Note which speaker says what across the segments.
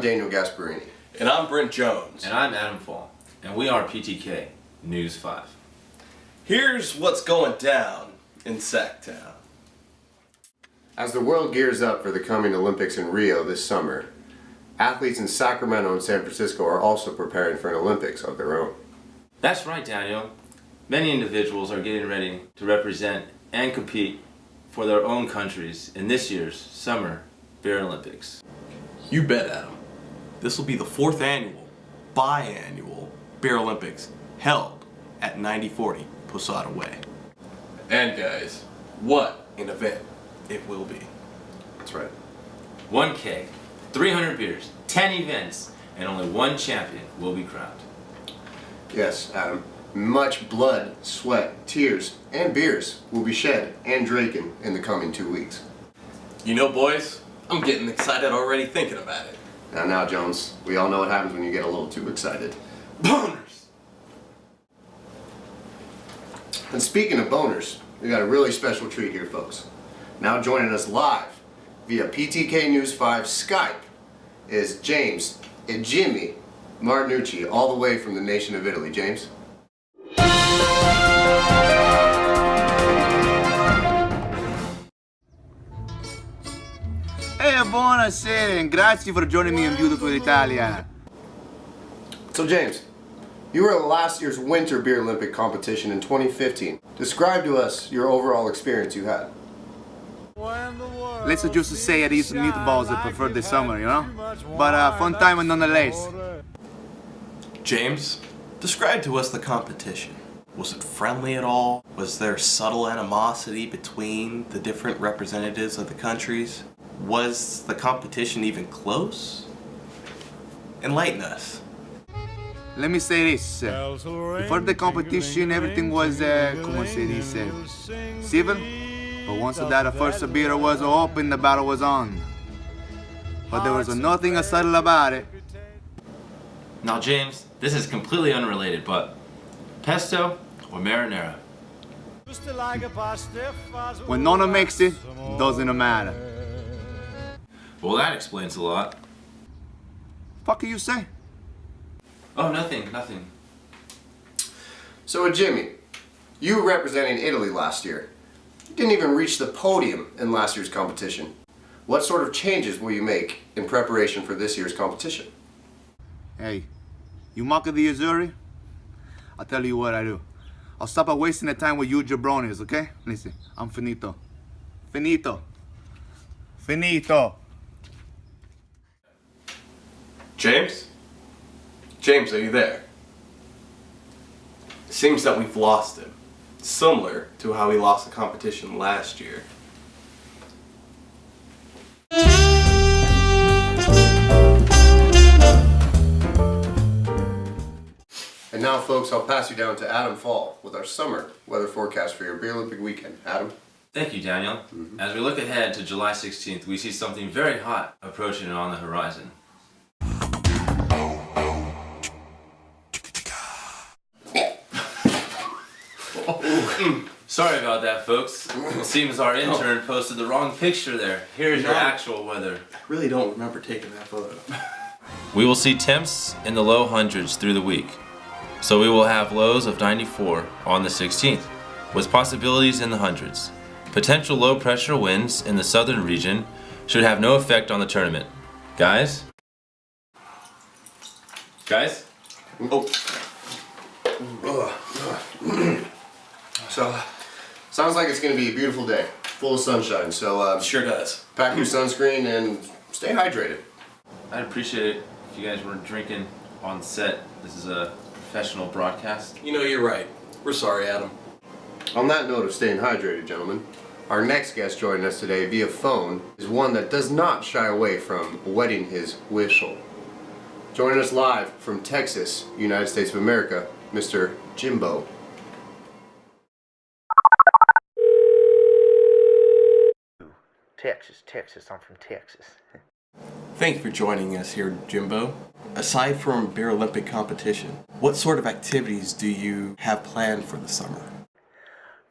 Speaker 1: Daniel Gasparini.
Speaker 2: And I'm Brent Jones.
Speaker 3: And I'm Adam Fall. And we are PTK News 5.
Speaker 2: Here's what's going down in Sacktown.
Speaker 1: As the world gears up for the coming Olympics in Rio this summer, athletes in Sacramento and San Francisco are also preparing for an Olympics of their own.
Speaker 3: That's right, Daniel. Many individuals are getting ready to represent and compete for their own countries in this year's Summer Beerlympics.
Speaker 2: You bet, Adam. This will be the 4th annual, biannual Beerlympics held at 9040 Posada Way. And guys, what an event it will be.
Speaker 1: That's right.
Speaker 3: 1K, 300 beers, 10 events, and only one champion will be crowned.
Speaker 1: Yes, Adam. Much blood, sweat, tears, and beers will be shed and drinking in the coming 2 weeks.
Speaker 2: You know, boys, I'm getting excited already thinking about it.
Speaker 1: Now, Jones, we all know what happens when you get a little too excited.
Speaker 2: Boners!
Speaker 1: And speaking of boners, we got a really special treat here, folks. Now joining us live via PTK News 5 Skype is James and Jimmy Martinucci, all the way from the nation of Italy. James?
Speaker 4: Buonasera and grazie for joining me in beautiful Italia.
Speaker 1: So James, you were at last year's Winter Beer Olympic competition in 2015. Describe to us your overall experience you had.
Speaker 4: Let's just say I eat meatballs I prefer the summer, you know? But fun time nonetheless.
Speaker 2: James, describe to us the competition. Was it friendly at all? Was there subtle animosity between the different representatives of the countries? Was the competition even close? Enlighten us.
Speaker 4: Let me say this. Before the competition, everything was, como se dice, civil. But once that first beer was open, the battle was on. But there was nothing subtle about it.
Speaker 3: Now, James, this is completely unrelated, but pesto or marinara?
Speaker 4: When none makes it, doesn't matter.
Speaker 3: Well, that explains a lot.
Speaker 4: Fuck you say?
Speaker 3: Oh, nothing.
Speaker 1: So Jimmy, you were representing Italy last year. You didn't even reach the podium in last year's competition. What sort of changes will you make in preparation for this year's competition?
Speaker 4: Hey, you mock the Azuri? I'll tell you what I do. I'll stop wasting the time with you jabronis, okay? Listen, I'm finito. Finito.
Speaker 2: James? James, are you there? It seems that we've lost him. Similar to how he lost the competition last year.
Speaker 1: And now, folks, I'll pass you down to Adam Fall with our summer weather forecast for your Beer Olympic weekend. Adam?
Speaker 3: Thank you, Daniel. As we look ahead to July 16th, we see something very hot approaching on the horizon. Sorry about that, folks. It seems our intern posted the wrong picture there. Here's your actual weather.
Speaker 2: I really don't remember taking that photo.
Speaker 3: We will see temps in the low hundreds through the week. So we will have lows of 94 on the 16th, with possibilities in the hundreds. Potential low pressure winds in the southern region should have no effect on the tournament. Guys?
Speaker 1: Oh. So, sounds like it's going to be a beautiful day, full of sunshine. So,
Speaker 2: Sure does.
Speaker 1: pack your sunscreen and stay hydrated.
Speaker 3: I'd appreciate it if you guys weren't drinking on set. This is a professional broadcast.
Speaker 2: You know, you're right. We're sorry, Adam.
Speaker 1: On that note of staying hydrated, gentlemen, our next guest joining us today via phone is one that does not shy away from wetting his whistle. Joining us live from Texas, United States of America, Mr. Jimbo.
Speaker 5: Texas, I'm from Texas.
Speaker 2: Thank you for joining us here, Jimbo. Aside from Beer Olympic competition, what sort of activities do you have planned for the summer?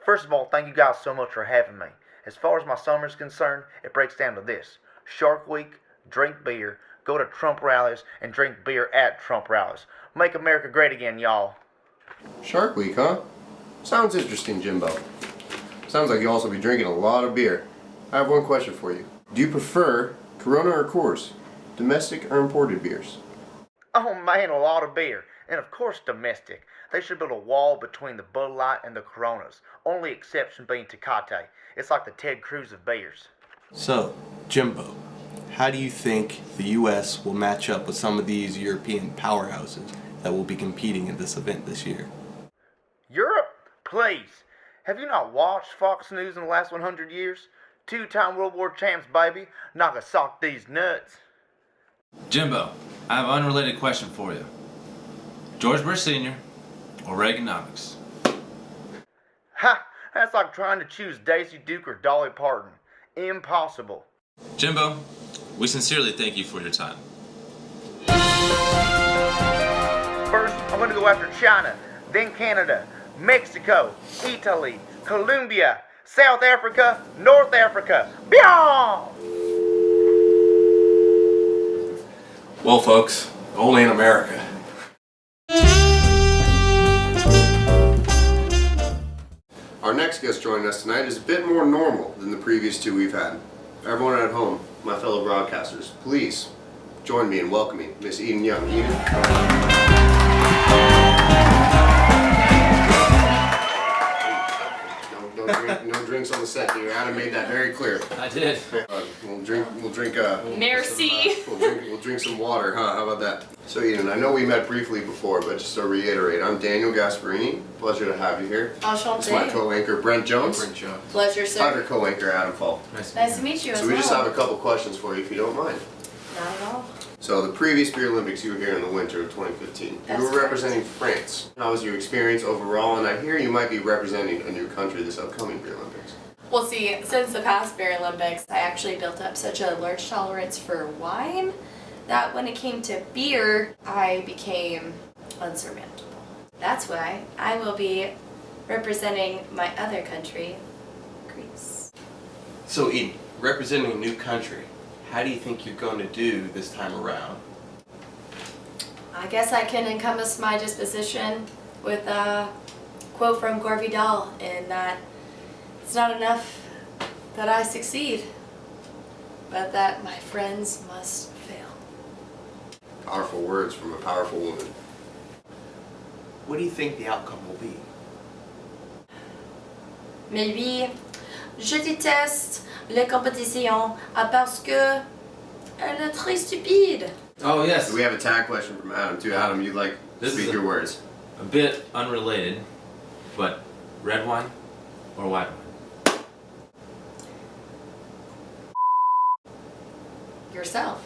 Speaker 5: First of all, thank you guys so much for having me. As far as my summer is concerned, it breaks down to this: Shark Week, drink beer, go to Trump rallies, and drink beer at Trump rallies. Make America great again, y'all.
Speaker 1: Shark Week, huh? Sounds interesting, Jimbo. Sounds like you'll also be drinking a lot of beer. I have one question for you. Do you prefer Corona or Coors? Domestic or imported beers?
Speaker 5: Oh man, a lot of beer. And of course domestic. They should build a wall between the Bud Light and the Coronas. Only exception being Tecate. It's like the Ted Cruz of beers.
Speaker 2: So, Jimbo, how do you think the U.S. will match up with some of these European powerhouses that will be competing in this event this year?
Speaker 5: Europe? Please. Have you not watched Fox News in the last 100 years? Two-time World War champs, baby. Knock a sock these nuts.
Speaker 3: Jimbo, I have an unrelated question for you. George Bush Sr. or Reaganomics?
Speaker 5: Ha! That's like trying to choose Daisy Duke or Dolly Parton. Impossible.
Speaker 3: Jimbo, we sincerely thank you for your time.
Speaker 5: First, I'm gonna go after China, then Canada, Mexico, Italy, Colombia, South Africa, North Africa. Beyond!
Speaker 2: Well, folks, only in America.
Speaker 1: Our next guest joining us tonight is a bit more normal than the previous two we've had. Everyone at home, my fellow broadcasters, please join me in welcoming Miss Eden Young. Eden? No drinks on the set here. Adam made that very clear.
Speaker 3: I did.
Speaker 1: We'll drink
Speaker 6: Merci.
Speaker 1: We'll drink some water, huh? How about that? So Eden, I know we met briefly before, but just to reiterate, I'm Daniel Gasparini. Pleasure to have you here. It's my
Speaker 6: Enchanté.
Speaker 1: co-anchor Brent Jones.
Speaker 6: Pleasure,
Speaker 1: Other
Speaker 6: sir.
Speaker 1: co-anchor Adam Falk.
Speaker 6: Nice to meet you as
Speaker 1: So
Speaker 6: well.
Speaker 1: we just have a couple questions for you if you don't mind.
Speaker 6: Not at all.
Speaker 1: So the previous Beerlympics, you were here in the winter of 2015.
Speaker 6: That's
Speaker 1: You were
Speaker 6: correct.
Speaker 1: representing France. How was your experience overall? And I hear you might be representing a new country this upcoming Beerlympics.
Speaker 6: Well, see, since the past Beerlympics, I actually built up such a large tolerance for wine that when it came to beer, I became unsurmountable. That's why I will be representing my other country, Greece.
Speaker 2: So, Eden, representing a new country, how do you think you're going to do this time around?
Speaker 6: I guess I can encompass my disposition with a quote from Gore Vidal in that it's not enough that I succeed, but that my friends must fail.
Speaker 1: Powerful words from a powerful woman.
Speaker 2: What do you think the outcome will be?
Speaker 6: Maybe je déteste la compétition parce que elle est très stupide.
Speaker 3: Oh, yes.
Speaker 1: We have a tag question from Adam too. Adam, you'd like to
Speaker 3: This
Speaker 1: speak
Speaker 3: is
Speaker 1: your words.
Speaker 3: A bit unrelated, but red wine or white wine?
Speaker 6: Yourself.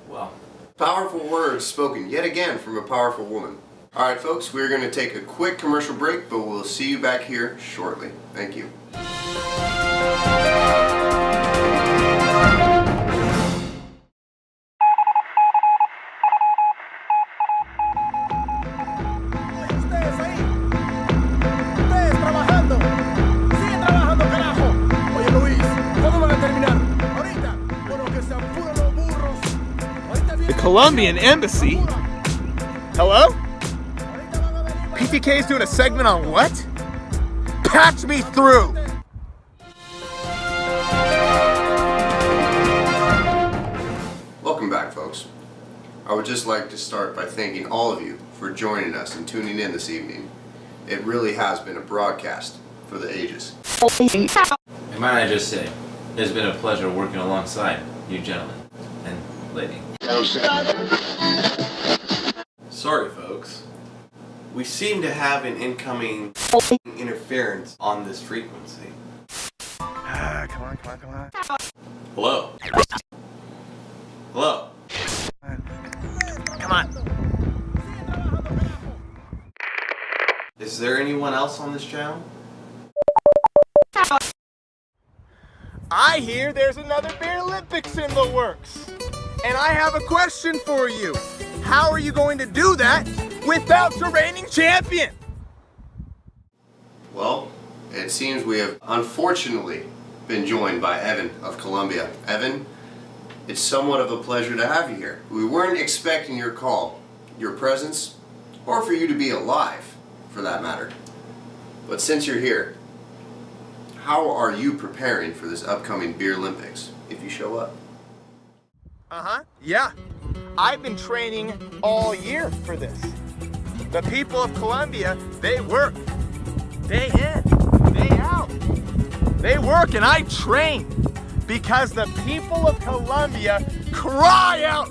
Speaker 3: Well,
Speaker 1: Powerful words spoken yet again from a powerful woman. Alright folks, we're going to take a quick commercial break, but we'll see you back here shortly. Thank you.
Speaker 7: Ustedes ahí. Ustedes trabajando. Sigue trabajando, carajo. Oye, Luis, ¿cuándo van a terminar? Ahorita. Bueno, que se apuren los burros. Ahorita viene
Speaker 8: The Colombian embassy? Hello?
Speaker 7: Ahorita van a venir.
Speaker 8: PTK is doing a segment on what? Patch me through!
Speaker 1: Welcome back folks. I would just like to start by thanking all of you for joining us and tuning in this evening. It really has been a broadcast for the ages.
Speaker 3: and might I just say, it has been a pleasure working alongside you gentlemen and lady.
Speaker 2: Sorry, folks. We seem to have an incoming interference on this frequency.
Speaker 7: Come on.
Speaker 2: Hello? Hello?
Speaker 7: Come on.
Speaker 2: Is there anyone else on this channel?
Speaker 8: I hear there's another Beerlympics in the works. And I have a question for you. How are you going to do that without the reigning champion?
Speaker 1: Well, it seems we have unfortunately been joined by Evan of Colombia. Evan, It's somewhat of a pleasure to have you here. We weren't expecting your call, your presence, or for you to be alive, for that matter. But since you're here, how are you preparing for this upcoming Beerlympics, if you show up?
Speaker 8: Yeah. I've been training all year for this. The people of Colombia, they work day in, day out. They work and I train because the people of Colombia cry out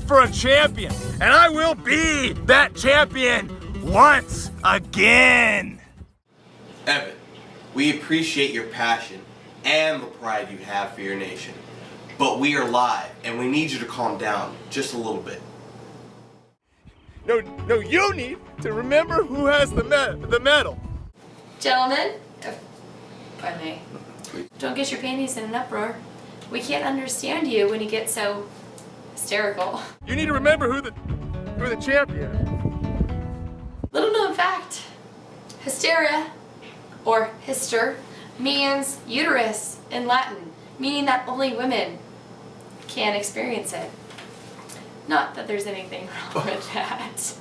Speaker 8: for a champion. And I will be that champion once again.
Speaker 2: Evan, we appreciate your passion and the pride you have for your nation. But we are live, and we need you to calm down just a little bit.
Speaker 8: No, you need to remember who has the medal.
Speaker 6: Gentlemen, if I may, don't get your panties in an uproar. We can't understand you when you get so hysterical.
Speaker 8: You need to remember who the champion is.
Speaker 6: Little known fact, hysteria, or hyster, means uterus in Latin, meaning that only women can experience it. Not that there's anything wrong with that.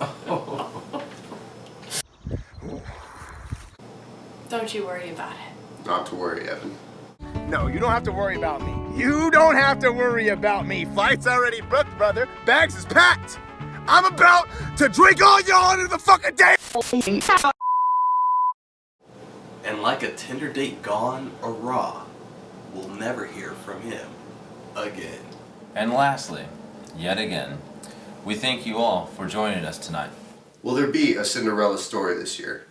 Speaker 6: Don't you worry about it.
Speaker 1: Not to worry, Evan.
Speaker 8: No, you don't have to worry about me. You don't have to worry about me. Flight's already booked, brother. Bags is packed. I'm about to drink all y'all into the fucking day.
Speaker 2: And like a Tinder date gone awry, we'll never hear from him again.
Speaker 3: And lastly, yet again, we thank you all for joining us tonight.
Speaker 1: Will there be a Cinderella story this year?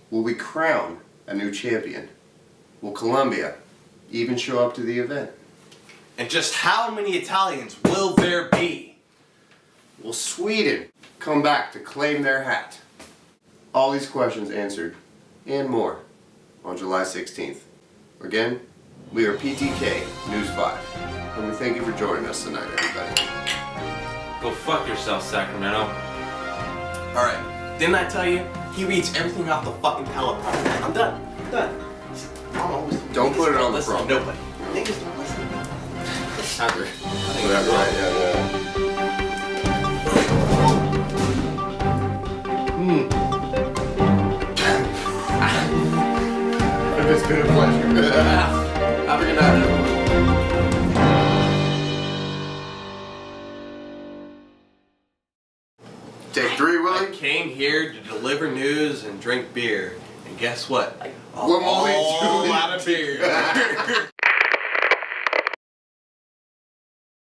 Speaker 1: Will we crown a new champion? Will Colombia even show up to the event?
Speaker 2: And just how many Italians will there be?
Speaker 1: Will Sweden come back to claim their hat? All these questions answered, and more, on July 16th. Again, we are PTK News 5, and we thank you for joining us tonight, everybody.
Speaker 3: Go fuck yourself, Sacramento.
Speaker 2: Alright, didn't I tell you? He reads everything off the fucking teleprompter. I'm done.
Speaker 1: Don't put it on the
Speaker 2: listen to
Speaker 1: front.
Speaker 2: nobody. Niggas don't listen.
Speaker 1: Whatever, right, yeah. It's been a pleasure. Have a good night, everyone. Take 3,
Speaker 2: I
Speaker 1: Willie.
Speaker 2: came here to deliver news and drink beer. And guess what?
Speaker 1: We're only
Speaker 2: all
Speaker 1: doing-
Speaker 2: out of beer.